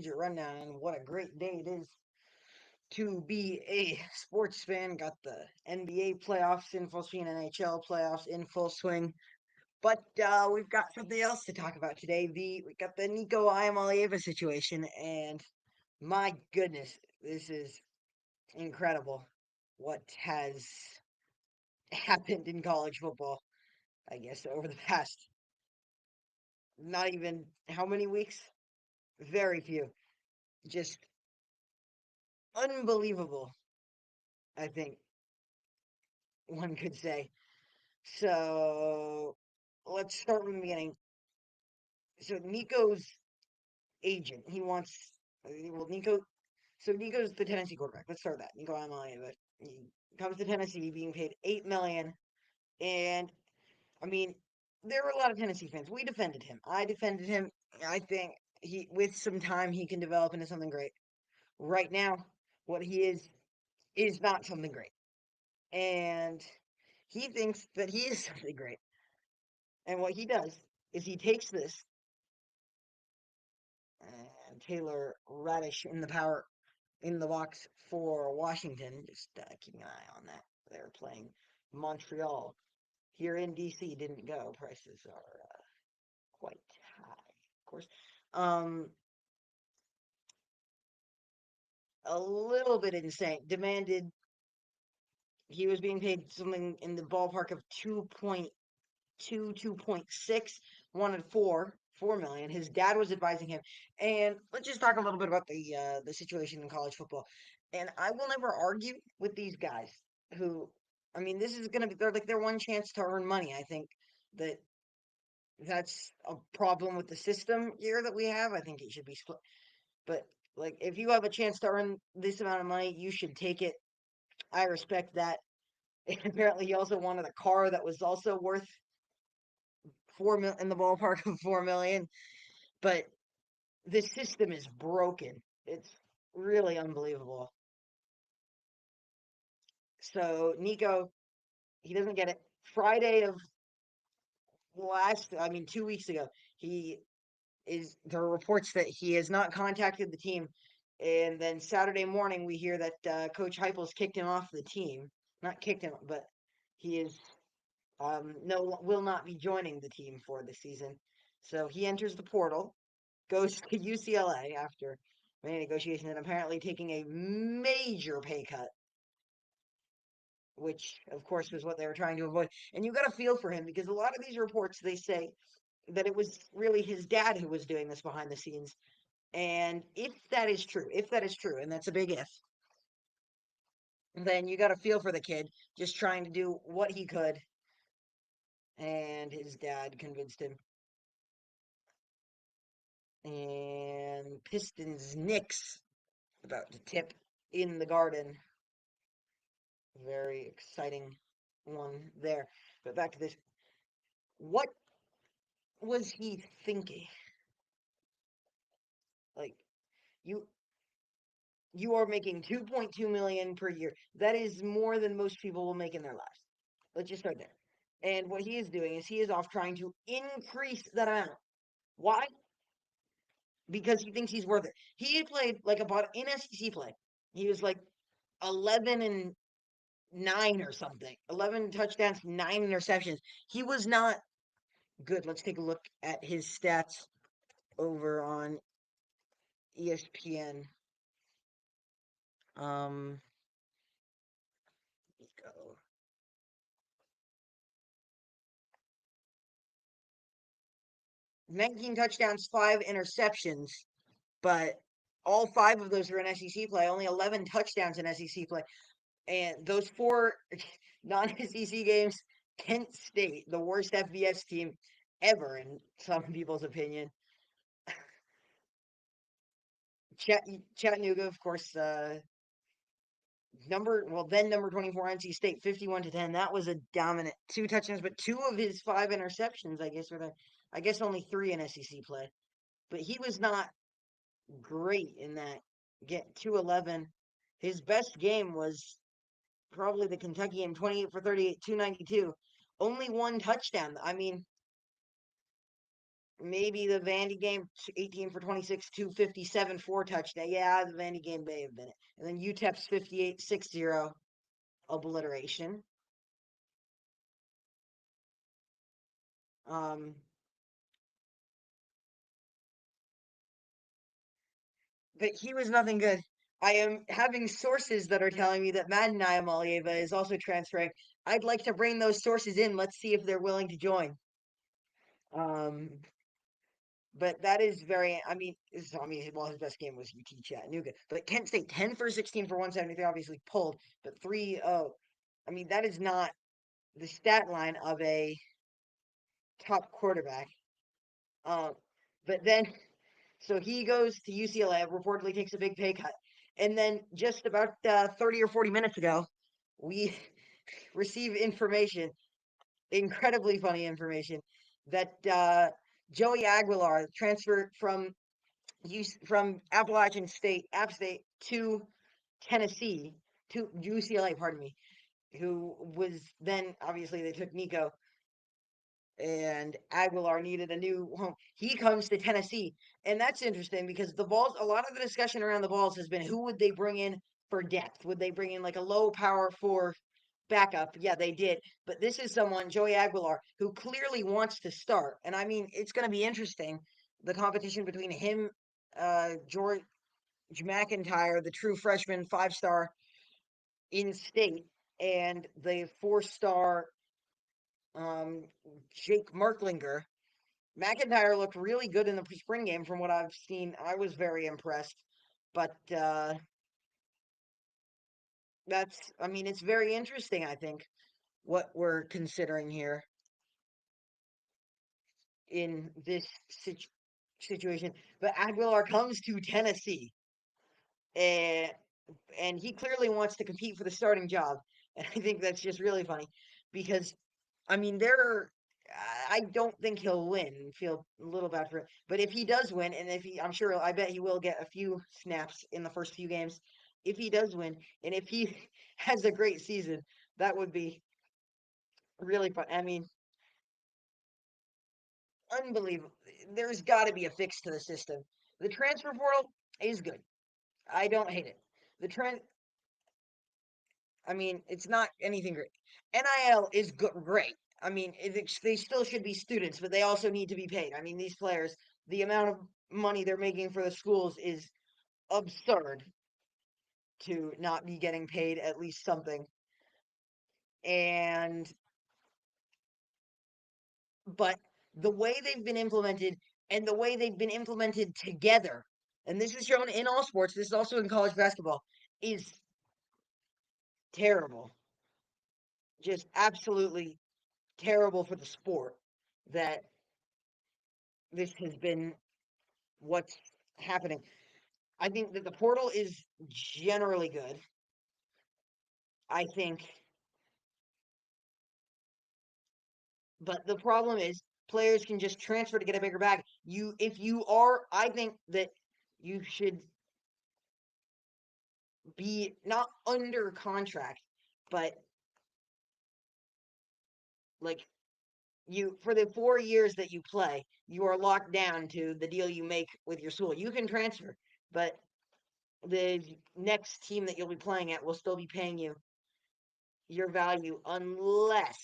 collegiate rundown, and what a great day it is to be a sports fan. Got the NBA playoffs in full swing, NHL playoffs in full swing. But we've got something else to talk about today. We got the Nico situation, and my goodness, this is incredible. What has happened in college football? I guess over the past not even how many weeks? Very few. Just unbelievable. I think one could say. So let's start from the beginning. So Nico's agent, he wants well Nico. So Nico's the Tennessee quarterback. Let's start with that. Nico Amaya, but he comes to Tennessee being paid $8 million, and I mean there were a lot of Tennessee fans. We defended him. I defended him. I think he, with some time, he can develop into something great. Right now, what he is not something great, and he thinks that he is something great. And what he does is he takes this and Taylor Radish in the power in the box for Washington. Just keeping an eye on that. They're playing Montreal. Here in DC, didn't go. Prices are quite high, of course. Um, a little bit insane. Demanded he was being paid something in the ballpark of 2.6, wanted 4 million. His dad was advising him. And let's just talk a little bit about the situation in college football. And I will never argue with these guys who, I mean, this is gonna be their one chance to earn money. I think that that's a problem with the system here that we have. I think it should be split. But like if you have a chance to earn this amount of money, you should take it. I respect that. And apparently he also wanted a car that was also worth 4 mil in the ballpark of 4 million. But this system is broken. It's really unbelievable. So Nico, he doesn't get it. Friday of I mean, 2 weeks ago, he there are reports that he has not contacted the team. And then Saturday morning, we hear that Coach Heupel's kicked him off the team. Not kicked him, but he is no will not be joining the team for the season. So he enters the portal, goes to UCLA after many negotiations, and apparently taking a major pay cut, which of course was what they were trying to avoid. And you got to feel for him because a lot of these reports they say that it was really his dad who was doing this behind the scenes. And if that is true, and that's a big if, then you got to feel for the kid just trying to do what he could, and his dad convinced him. And Pistons Knicks about to tip in the Garden. Very exciting one there. But back to this. What was he thinking? Like you you are making 2.2 million per year. That is more than most people will make in their lives. Let's just start there. And what he is doing is he is off trying to increase that amount. Why? Because he thinks he's worth it. He had played like about in SEC play. He was like 11-9 or something. 11 touchdowns, 9 interceptions. He was not good. Let's take a look at his stats over on ESPN. Um, go. 19 touchdowns, 5 interceptions, but all 5 of those were in SEC play. Only 11 touchdowns in SEC play, and those 4 non-SEC games. Kent State, the worst FBS team ever in some people's opinion. Chattanooga, of course, number 24 NC State 51-10. That was a dominant 2 touchdowns, but 2 of his 5 interceptions, I guess, were there. I guess only 3 in SEC play. But he was not great in that. Get 211. His best game was probably the Kentucky game, 28 for 38, 292. Only 1 touchdown. I mean, Maybe the Vandy game, 18 for 26, 257, four touchdown. Yeah, the Vandy game may have been it. And then UTEP's 58-60 obliteration. Um, but he was nothing good. I am having sources that are telling me that Madden Malieva is also transferring. I'd like to bring those sources in. Let's see if they're willing to join. Um, but that is very. Well, his best game was UT Chattanooga, but Kent State 10 for 16 for 173, obviously pulled, but 3-0. I mean, that is not the stat line of a top quarterback. Um, but then, so he goes to UCLA, reportedly takes a big pay cut. And then just about 30 or 40 minutes ago, we receive information, incredibly funny information, that Joey Aguilar transferred from Appalachian State, App State, to Tennessee, to UCLA, pardon me, who was then, obviously, they took Nico and Aguilar needed a new home. He comes to Tennessee, and that's interesting because the balls. A lot of the discussion around the balls has been who would they bring in for depth? Would they bring in like a low power for backup? Yeah, they did. But this is someone, Joey Aguilar, who clearly wants to start, and I mean it's going to be interesting. The competition between him, George McIntyre, the true freshman 5-star in state, and the 4-star um, Jake Marklinger. McIntyre looked really good in the spring game from what I've seen. I was very impressed. But I mean, it's very interesting, I think, what we're considering here in this situation. But Aguilar comes to Tennessee, and, and he clearly wants to compete for the starting job. And I think that's just really funny because I mean, I don't think he'll win. Feel a little bad for it, but if he does win, and if he, I'm sure, I bet he will get a few snaps in the first few games. If he does win, and if he has a great season, that would be really fun. I mean, unbelievable. There's got to be a fix to the system. The transfer portal is good. I don't hate it. The trend, I mean, it's not anything great. NIL is great. I mean, they still should be students, but they also need to be paid. I mean, these players, the amount of money they're making for the schools is absurd to not be getting paid at least something. And, but the way they've been implemented and the way they've been implemented together, and this is shown in all sports, this is also in college basketball, is terrible. Just absolutely terrible for the sport that this has been what's happening. I think that the portal is generally good. I think, but the problem is players can just transfer to get a bigger bag. If you are, I think that you should be not under contract, but like you for the 4 years that you play, you are locked down to the deal you make with your school. You can transfer, but the next team that you'll be playing at will still be paying you your value unless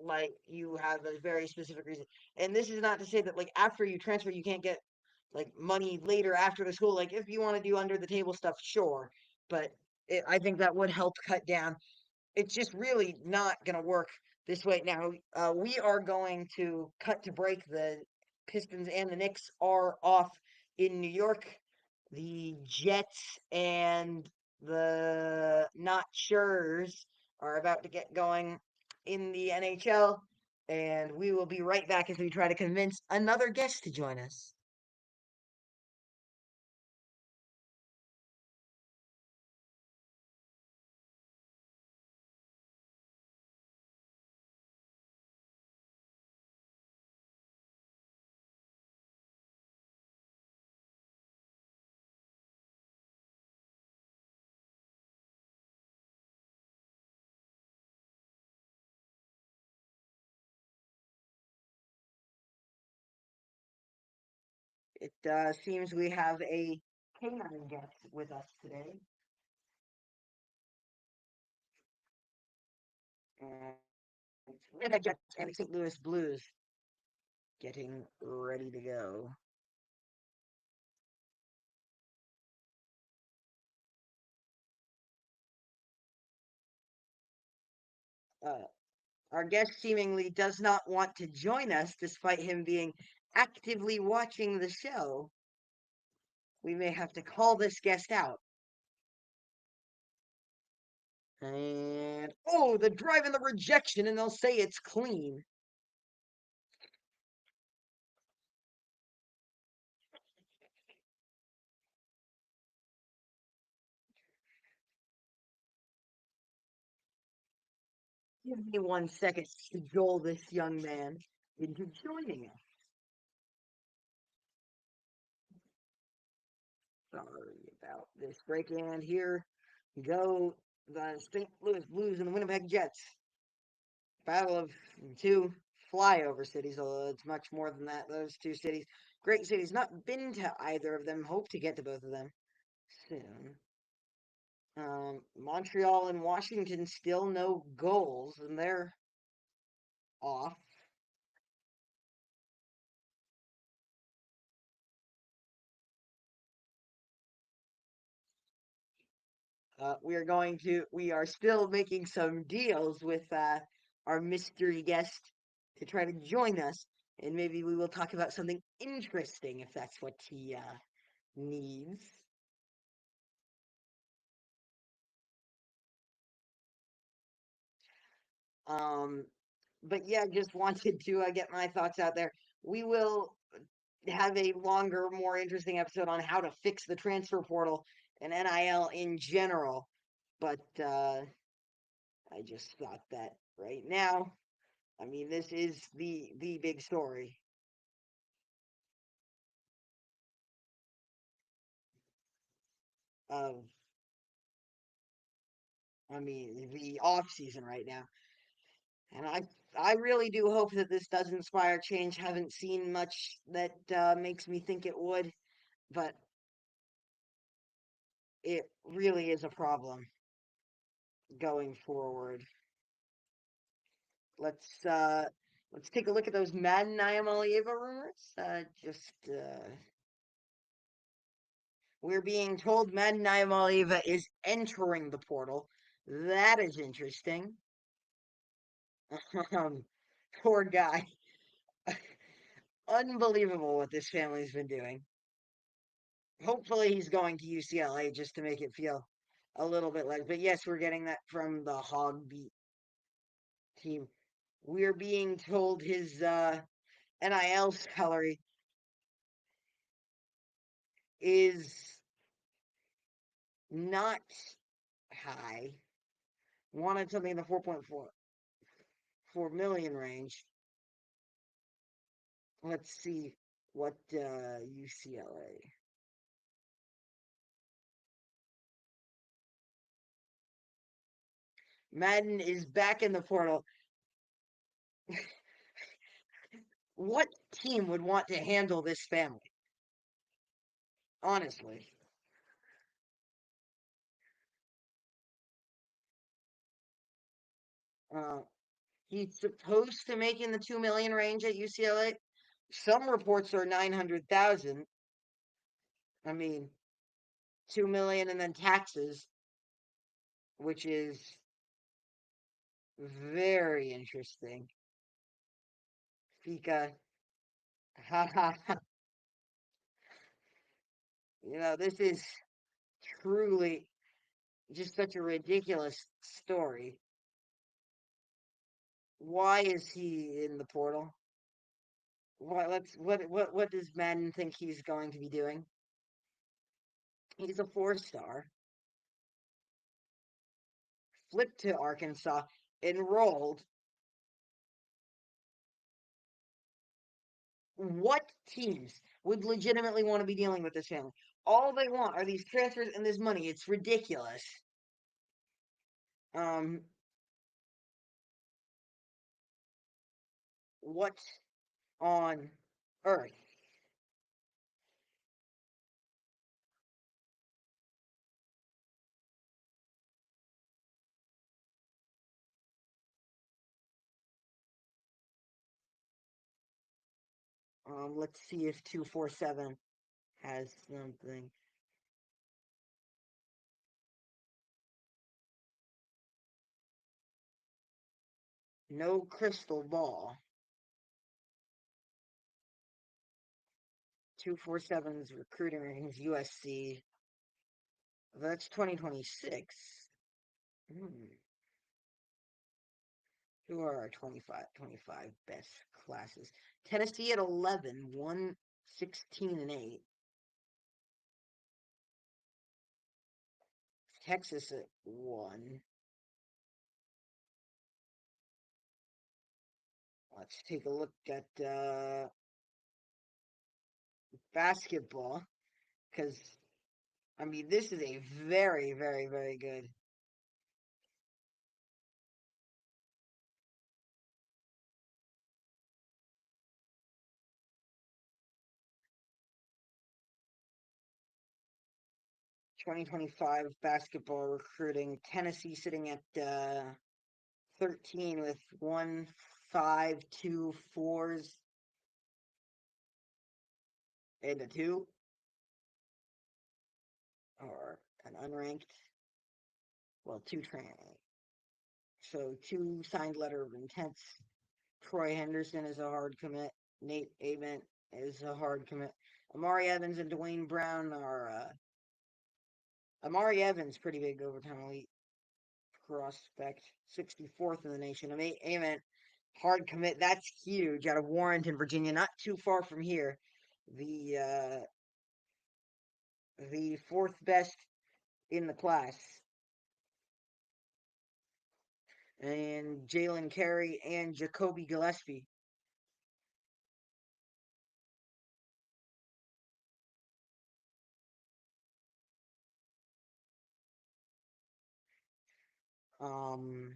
like you have a very specific reason. And this is not to say that like after you transfer you can't get like money later after the school. Like if you want to do under the table stuff, sure. But I think that would help cut down. It's just really not going to work this way. Now, we are going to cut to break. The Pistons and the Knicks are off in New York. The Jets and the Not Sures are about to get going in the NHL. And we will be right back as we try to convince another guest to join us. It seems we have a canine guest with us today. And Winnipeg Jets and the St. Louis Blues getting ready to go. Uh, our guest seemingly does not want to join us despite him being actively watching the show. We may have to call this guest out. And oh, the drive and the rejection, and they'll say it's clean. Give me 1 second to cajole this young man into joining us. Sorry about this break. And here go the St. Louis Blues and the Winnipeg Jets. Battle of two flyover cities, although it's much more than that. Those two cities, great cities. Not been to either of them. Hope to get to both of them soon. Montreal and Washington still no goals, and they're off. We are still making some deals with our mystery guest to try to join us, and maybe we will talk about something interesting if that's what he needs. Um, but yeah, just wanted to get my thoughts out there. We will have a longer, more interesting episode on how to fix the transfer portal and NIL in general. But I just thought that right now, I mean, this is the big story of, I mean, the off season right now. And I really do hope that this does inspire change. Haven't seen much that makes me think it would, but it really is a problem going forward. Let's uh let's take a look at those Madden Iamalieva rumors. We're being told Madden Iamalieva is entering the portal. That is interesting. Um, poor guy. Unbelievable what this family's been doing. Hopefully he's going to UCLA just to make it feel a little bit like. But yes, we're getting that from the Hog Beat team. We're being told his NIL salary is not high. Wanted something in the 4.4 million range. Let's see what UCLA. Madden is back in the portal. What team would want to handle this family? Honestly. Uh, he's supposed to make in the 2 million range at UCLA. Some reports are 900,000. I mean, 2 million and then taxes, which is very interesting. Fika. Ha ha ha. This is truly just such a ridiculous story. Why is he in the portal? What does Madden think he's going to be doing? He's a 4-star. Flipped to Arkansas, enrolled. What teams would legitimately want to be dealing with this family? All they want are these transfers and this money. It's ridiculous. Um, what on earth? Let's see if 247 has something. No crystal ball. 247's recruiting rankings USC. That's 2026. Hmm. Who are our 25 best classes? Tennessee at 11, 1, 16, and 8. Texas at 1. Let's take a look at basketball because I mean this is a very, very, very good. 2025 basketball recruiting. Tennessee sitting at 13 with 1, 5, 2, 4s, and a 2, or an unranked. Well, 2 training. So 2 signed letter of intents. Troy Henderson is a hard commit. Nate Avent is a hard commit. Amari Evans and Dwayne Brown are Amari Evans, pretty big overtime elite prospect, 64th in the nation. Avent, hard commit. That's huge. Out of Warrenton, Virginia, not too far from here. The the fourth best in the class, and Jalen Carey and Jacoby Gillespie. Um,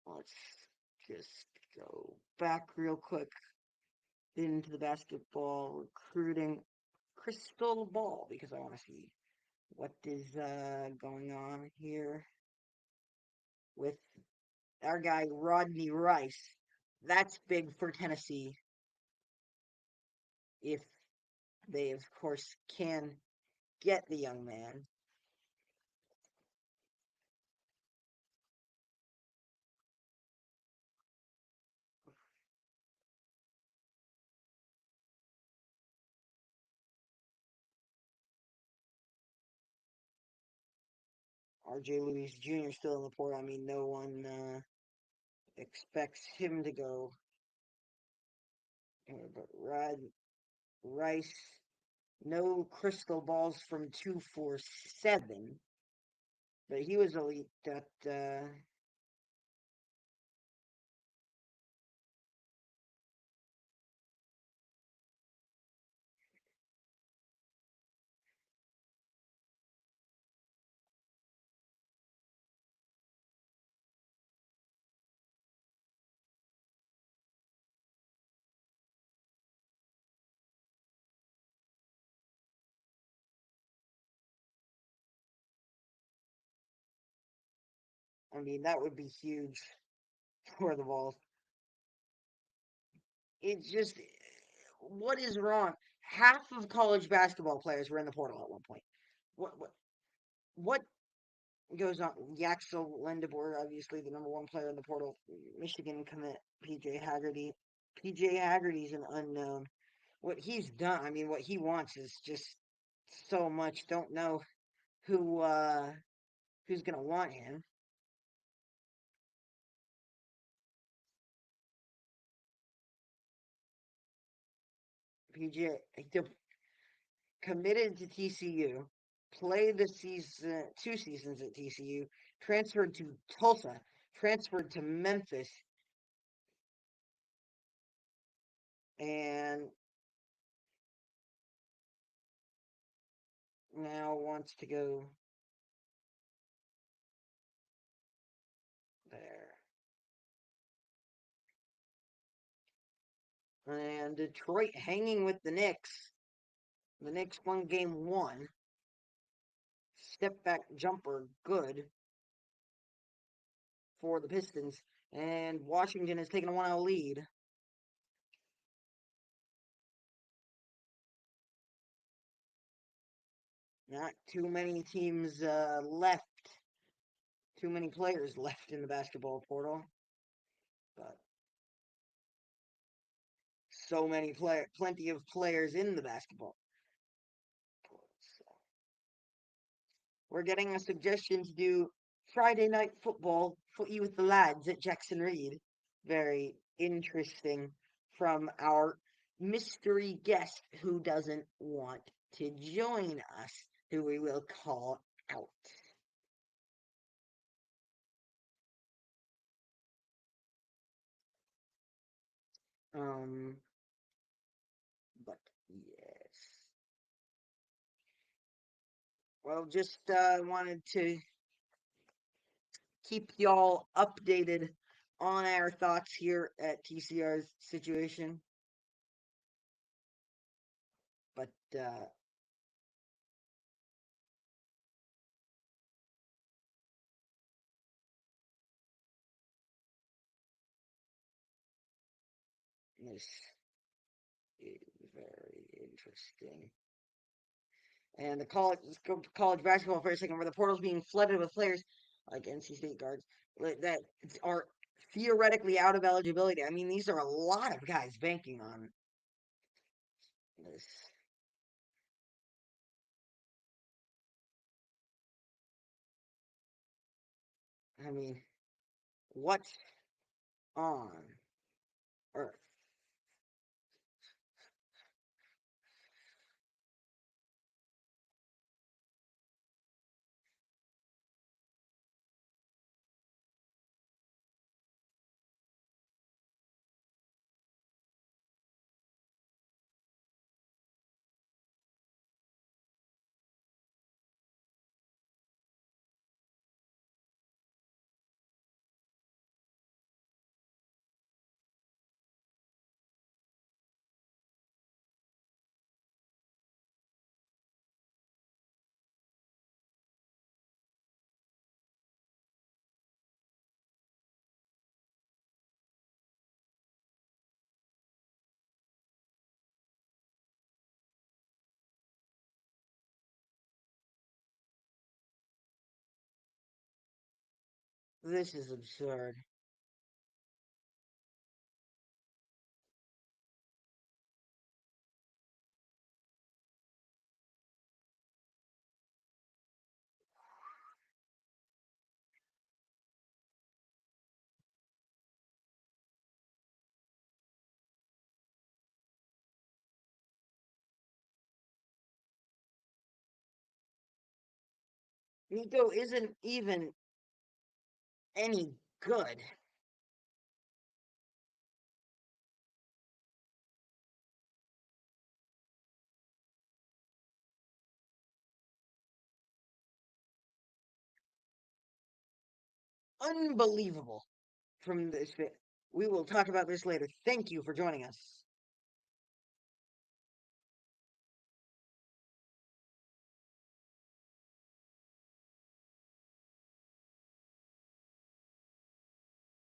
let's just go back real quick into the basketball recruiting crystal ball because I want to see what is going on here with our guy Rodney Rice. That's big for Tennessee if they, of course, can get the young man. R.J. Lewis Jr. still in the port. I mean, no one expects him to go. But Rice, no crystal balls from 247, but he was elite at I mean, that would be huge for the Vols. It's just, what is wrong? Half of college basketball players were in the portal at one point. What goes on? Yaxel Lindebor, obviously the number one player in the portal. Michigan commit PJ Haggerty. PJ Haggerty's an unknown. What he's done, I mean, what he wants is just so much. Don't know who who's gonna want him. PJ committed to TCU, played the season, 2 seasons at TCU, transferred to Tulsa, transferred to Memphis, and now wants to go there. And Detroit hanging with the Knicks. The Knicks won game 1. Step back jumper, good for the Pistons. And Washington has taken a 1-0 lead. Not too many teams left, too many players left in the basketball portal, but plenty of players in the basketball portal. So we're getting a suggestion to do Friday night football, footy with the lads at Jackson Reed. Very interesting from our mystery guest who doesn't want to join us, who we will call out. Um, but yes. Well, just wanted to keep y'all updated on our thoughts here at TCR's situation. But this is very interesting. And the college basketball for a second, where the portal's being flooded with players like NC State guards that are theoretically out of eligibility. I mean, these are a lot of guys banking on this. I mean, what on earth? This is absurd. Nico isn't even any good. Unbelievable from this. We will talk about this later. Thank you for joining us.